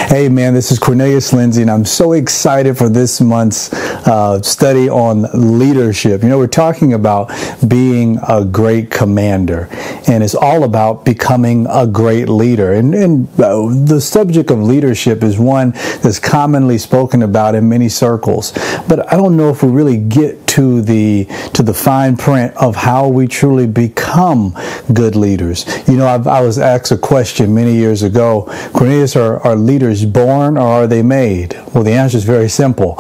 Hey man, this is Cornelius Lindsey, and I'm so excited for this month's study on leadership. You know, we're talking about being a great commander, and it's all about becoming a great leader. And the subject of leadership is one that's commonly spoken about in many circles, but I don't know if we really get to the fine print of how we truly become good leaders. You know, I was asked a question many years ago, Cornelius, are leaders born or are they made? Well, the answer is very simple.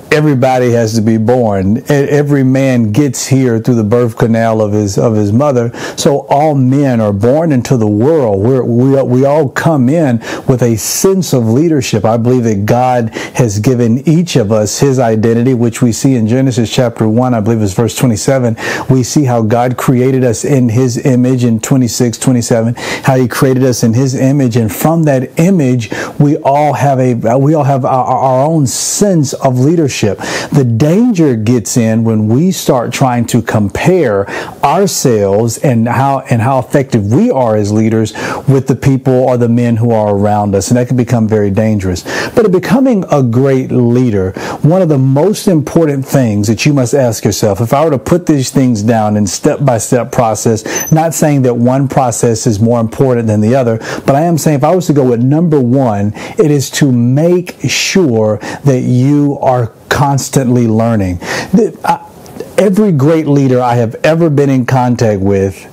Everybody has to be born. Every man gets here through the birth canal of his mother. So all men are born into the world. We all come in with a sense of leadership. I believe that God has given each of us his identity, which we see in Genesis chapter 1, I believe it's verse 27. We see how God created us in his image in 26:27, how he created us in his image. And from that image, we all have our own sense of leadership. The danger gets in when we start trying to compare ourselves and how effective we are as leaders with the people or the men who are around us, and that can become very dangerous. But in becoming a great leader, one of the most important things that you must ask yourself, if I were to put these things down in step-by-step process, not saying that one process is more important than the other, but I am saying if I was to go with number one, it is to make sure that you are constantly learning. Every great leader I have ever been in contact with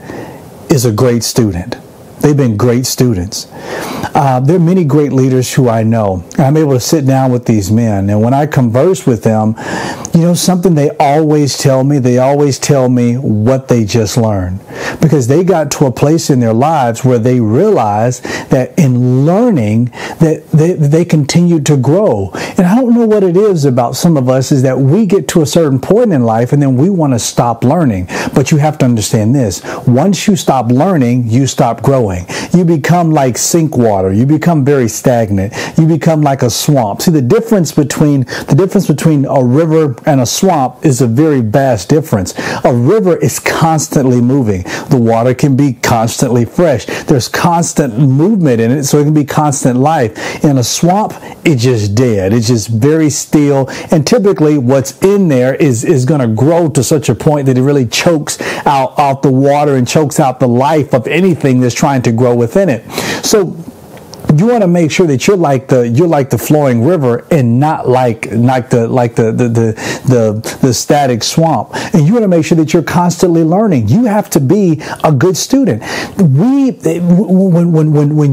is a great student. They've been great students. There are many great leaders who I know. I'm able to sit down with these men, and when I converse with them, you know, something they always tell me what they just learned. Because they got to a place in their lives where they realize that in learning that they continue to grow. And I don't know what it is about some of us is that we get to a certain point in life and then we want to stop learning. But you have to understand this. Once you stop learning, you stop growing. You become like sink water. You become very stagnant. You become like a swamp. See, the difference between a river and a swamp is a very vast difference. A river is constantly moving. The water can be constantly fresh. There's constant movement in it, so it can be constant life. In a swamp, it's just dead. It's just very still. And typically what's in there is going to grow to such a point that it really chokes out the water and chokes out the life of anything that's trying to grow within it. So you want to make sure that you're like the flowing river and not like the static swamp. And you want to make sure that you're constantly learning. You have to be a good student. When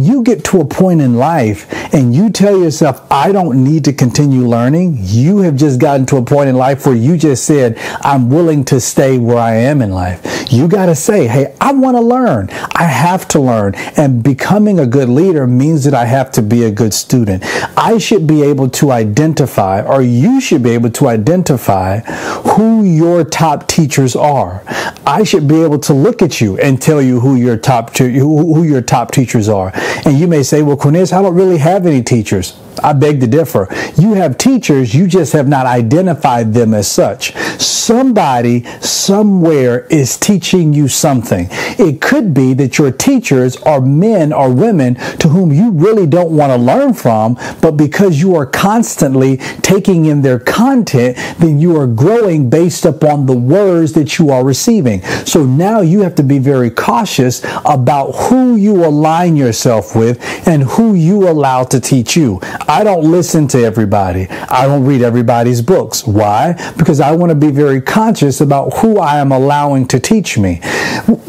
you get to a point in life and you tell yourself, I don't need to continue learning, you have just gotten to a point in life where you just said, I'm willing to stay where I am in life. You got to say, hey, I want to learn. I have to learn. And becoming a good leader means that I have to be a good student. I should be able to identify, or you should be able to identify who your top teachers are. I should be able to look at you and tell you who your top teachers are. And you may say, well, Cornelius, I don't really have any teachers. I beg to differ. You have teachers, you just have not identified them as such. Somebody somewhere is teaching you something. It could be that your teachers are men or women to whom you really don't want to learn from, but because you are constantly taking in their content, then you are growing based upon the words that you are receiving. So now you have to be very cautious about who you align yourself with and who you allow to teach you. I don't listen to everybody. I don't read everybody's books. Why? Because I want to be very conscious about who I am allowing to teach me.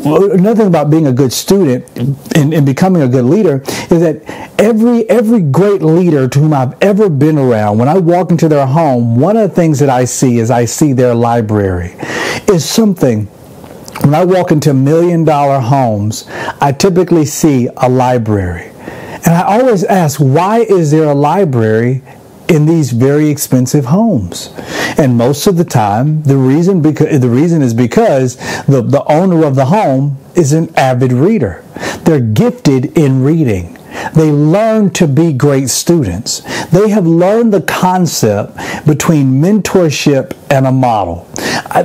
Another thing about being a good student and becoming a good leader is that every great leader to whom I've ever been around, when I walk into their home, one of the things that I see is I see their library. It's something. When I walk into $1 million homes, I typically see a library. And I always ask, why is there a library in these very expensive homes? And most of the time, the reason is because the owner of the home is an avid reader. They're gifted in reading. They learn to be great students. They have learned the concept between mentorship and a model.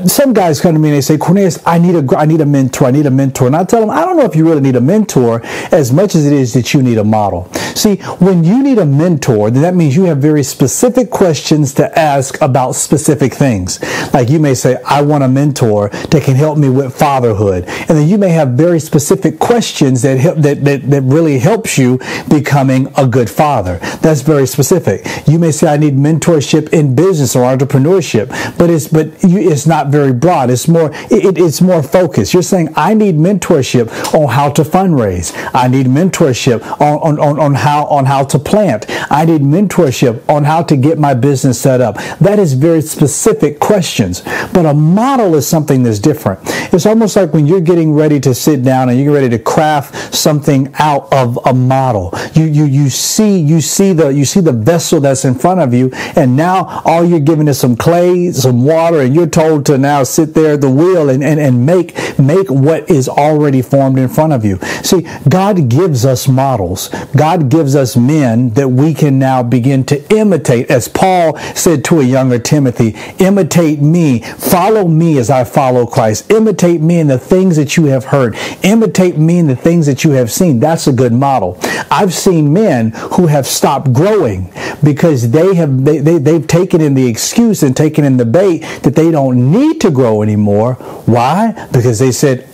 Some guys come to me and they say, Cornelius, I need a mentor. I need a mentor. And I tell them, I don't know if you really need a mentor as much as it is that you need a model. See, when you need a mentor, then that means you have very specific questions to ask about specific things. Like you may say, I want a mentor that can help me with fatherhood. And then you may have very specific questions that really helps you becoming a good father. That's very specific. You may say, I need mentorship in business or entrepreneurship, but it's not very broad. It's more focused. You're saying, I need mentorship on how to fundraise. I need mentorship on how to plant. I need mentorship on how to get my business set up. That is very specific questions. But a model is something that's different. It's almost like when you're getting ready to sit down and you're ready to craft something out of a model. You see the vessel that's in front of you, and now all you're given is some clay, some water, and you're told to now sit there at the wheel and make what is already formed in front of you. See, God gives us models. God gives us men that we can now begin to imitate. As Paul said to a younger Timothy, imitate me, follow me as I follow Christ. Imitate me in the things that you have heard. Imitate me in the things that you have seen. That's a good model. I've seen men who have stopped growing because they've taken in the excuse and taken in the bait that they don't need to grow anymore. Why? Because they said,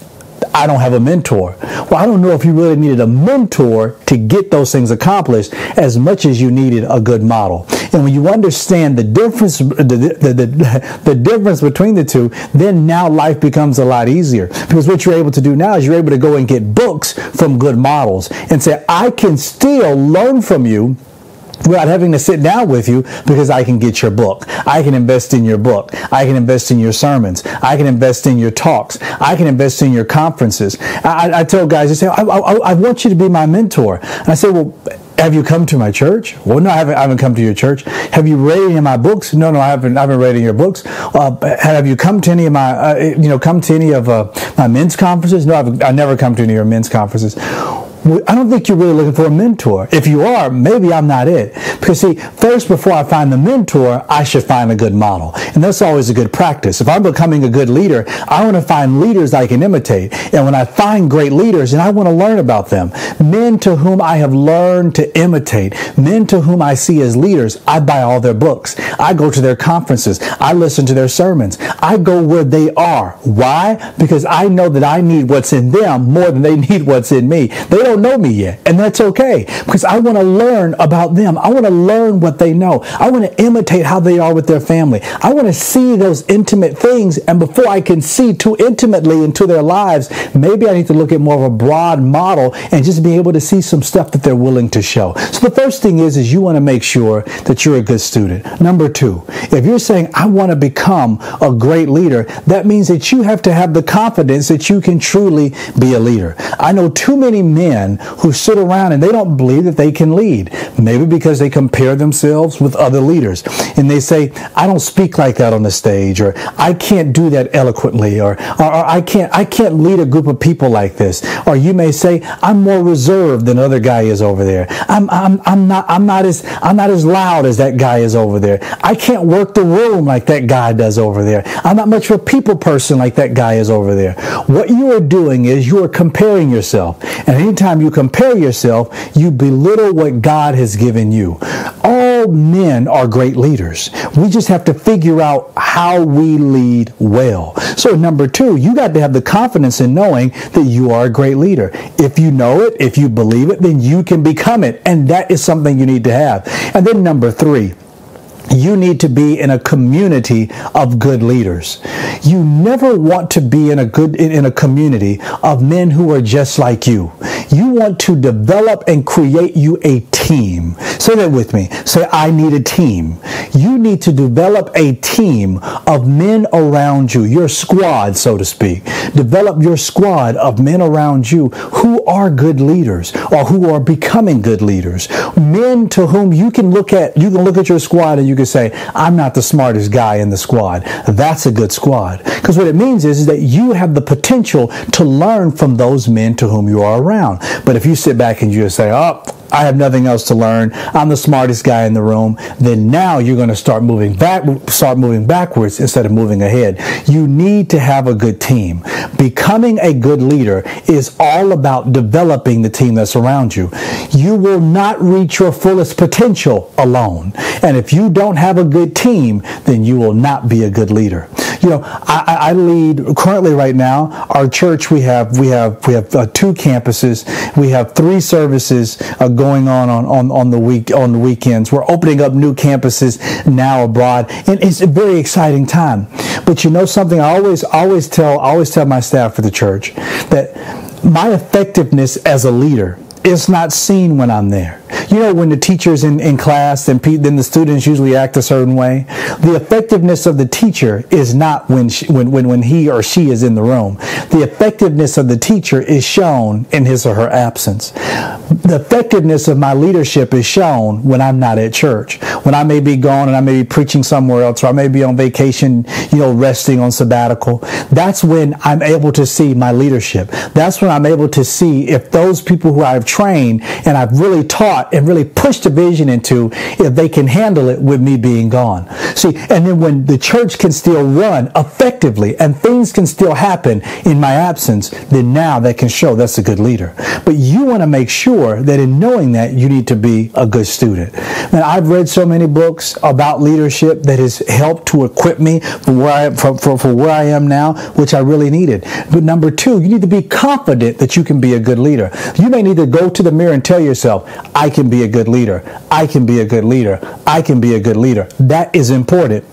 I don't have a mentor. Well, I don't know if you really needed a mentor to get those things accomplished as much as you needed a good model. And when you understand the difference, the difference between the two, then now life becomes a lot easier. Because what you're able to do now is you're able to go and get books from good models and say, I can still learn from you without having to sit down with you because I can get your book. I can invest in your book. I can invest in your sermons. I can invest in your talks. I can invest in your conferences. I tell guys, they say, I want you to be my mentor. And I say, well, have you come to my church? Well, no, I haven't come to your church. Have you read any of my books? No, I haven't read any of your books. Have you come to any of my, my men's conferences? No, I've never come to any of your men's conferences. I don't think you're really looking for a mentor. If you are, maybe I'm not it. Because see, first, before I find the mentor, I should find a good model. And that's always a good practice. If I'm becoming a good leader, I want to find leaders I can imitate. And when I find great leaders, and I want to learn about them, men to whom I have learned to imitate, men to whom I see as leaders, I buy all their books. I go to their conferences. I listen to their sermons. I go where they are. Why? Because I know that I need what's in them more than they need what's in me. They don't know me yet, and that's okay, because I want to learn about them. I want to learn what they know. I want to imitate how they are with their family. I want to see those intimate things, and before I can see too intimately into their lives, maybe I need to look at more of a broad model and just be able to see some stuff that they're willing to show. So the first thing is you want to make sure that you're a good student. Number two, if you're saying, I want to become a great leader, that means that you have to have the confidence that you can truly be a leader. I know too many men who sit around and they don't believe that they can lead. Maybe because they compare themselves with other leaders. And they say, I don't speak like that on the stage, or I can't do that eloquently, or I can't lead a group of people like this. Or you may say, I'm more reserved than other guy is over there. I'm not as loud as that guy is over there. I can't work the room like that guy does over there. I'm not much of a people person like that guy is over there. What you are doing is you are comparing yourself. And anytime you compare yourself, you belittle what God has given you. All men are great leaders. We just have to figure out how we lead well. So number two, you got to have the confidence in knowing that you are a great leader. If you know it, if you believe it, then you can become it. And that is something you need to have. And then number three, you need to be in a community of good leaders. You never want to be in a community of men who are just like you. You want to develop and create you a team. Say that with me. Say, I need a team. You need to develop a team of men around you, your squad, so to speak. Develop your squad of men around you who are good leaders or who are becoming good leaders. Men to whom you can look at your squad and you can say, I'm not the smartest guy in the squad. That's a good squad. Because what it means is that you have the potential to learn from those men to whom you are around. But if you sit back and you just say, oh, I have nothing else to learn. I'm the smartest guy in the room. Then now you're going to start moving backwards instead of moving ahead. You need to have a good team. Becoming a good leader is all about developing the team that's around you. You will not reach your fullest potential alone. And if you don't have a good team, then you will not be a good leader. You know, I lead currently right now. Our church, we have 2 campuses. We have 3 services going on the weekends. We're opening up new campuses now abroad, and it's a very exciting time. But you know something, I always tell my staff for the church that my effectiveness as a leader is not seen when I'm there. You know, when the teacher's in class, then the students usually act a certain way. The effectiveness of the teacher is not when he or she is in the room. The effectiveness of the teacher is shown in his or her absence. The effectiveness of my leadership is shown when I'm not at church, when I may be gone and I may be preaching somewhere else, or I may be on vacation, resting on sabbatical. That's when I'm able to see my leadership. That's when I'm able to see if those people who I've trained and I've really taught and really pushed the vision into, if they can handle it with me being gone. See, and then when the church can still run effectively and things can still happen in my absence, then now that can show that's a good leader. But you want to make sure that in knowing that, you need to be a good student. And I've read so many books about leadership that has helped to equip me for where I am now, which I really needed. But number 2, you need to be confident that you can be a good leader. You may need to go to the mirror and tell yourself, I can be a good leader. I can be a good leader. I can be a good leader. That is important.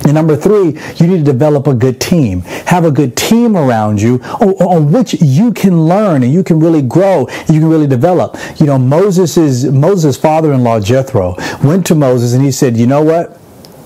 And number 3, you need to develop a good team. Have a good team around you on which you can learn and you can really grow and you can really develop. Moses' father-in-law, Jethro, went to Moses and he said, you know what?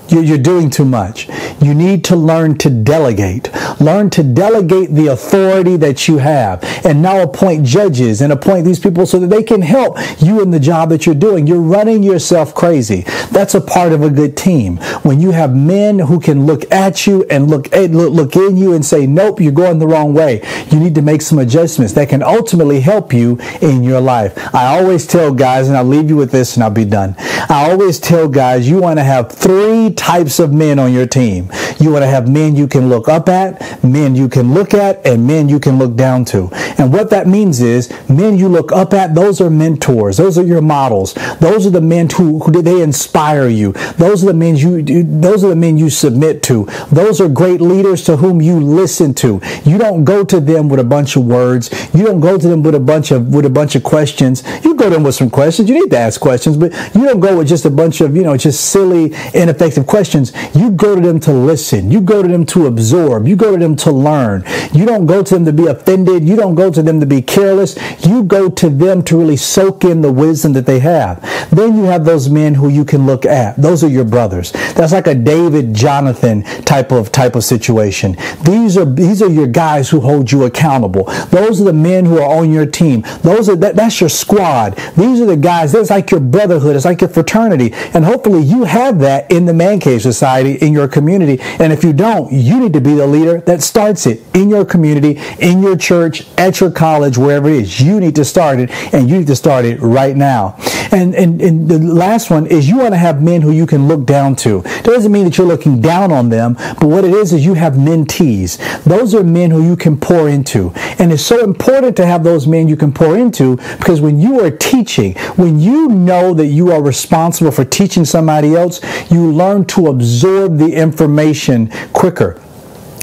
You're doing too much. You need to learn to delegate. Learn to delegate the authority that you have, and now appoint judges and appoint these people so that they can help you in the job that you're doing. You're running yourself crazy. That's a part of a good team. When you have men who can look at you and look in you and say, nope, you're going the wrong way. You need to make some adjustments that can ultimately help you in your life. I always tell guys, and I'll leave you with this and I'll be done. I always tell guys, you want to have 3 types of men on your team. You want to have men you can look up at, men you can look at, and men you can look down to. And what that means is, men you look up at, those are mentors. Those are your models. Those are the men who they inspire you. Those are the men you submit to. Those are great leaders to whom you listen to. You don't go to them with a bunch of words. You don't go to them with a bunch of questions. You go to them with some questions. You need to ask questions, but you don't go with just a bunch of, just silly, ineffective questions. You go to them to listen. You go to them to absorb. You go to them to learn. You don't go to them to be offended. You don't go to them to be careless. You go to them to really soak in the wisdom that they have. Then you have those men who you can look at. Those are your brothers. That's like a David, Jonathan type of situation. These are your guys who hold you accountable. Those are the men who are on your team. That's your squad. These are the guys. That's like your brotherhood. It's like your fraternity. And hopefully you have that in the Man Cave Society, in your community. And if you don't, you need to be the leader that starts it in your community, in your church, at your college, wherever it is. You need to start it, and you need to start it right now. And the last one is, you want to have men who you can look down to. It doesn't mean that you're looking down on them, but what it is you have mentees. Those are men who you can pour into. And it's so important to have those men you can pour into, because when you are teaching, when you know that you are responsible for teaching somebody else, you learn to absorb the information quicker.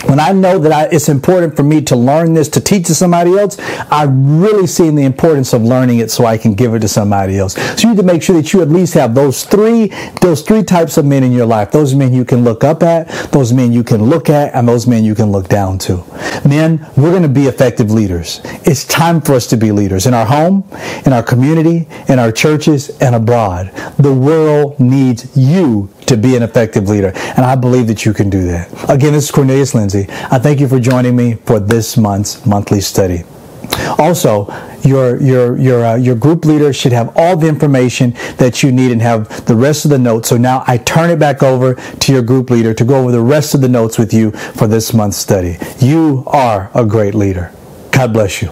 When I know that it's important for me to learn this, to teach to somebody else, I'm really seeing the importance of learning it so I can give it to somebody else. So you need to make sure that you at least have those three types of men in your life. Those men you can look up at, those men you can look at, and those men you can look down to. Men, we're going to be effective leaders. It's time for us to be leaders in our home, in our community, in our churches, and abroad. The world needs you to be an effective leader, and I believe that you can do that. Again, this is Cornelius Lindsey. I thank you for joining me for this month's monthly study. Also, your group leader should have all the information that you need and have the rest of the notes. So now I turn it back over to your group leader to go over the rest of the notes with you for this month's study. You are a great leader. God bless you.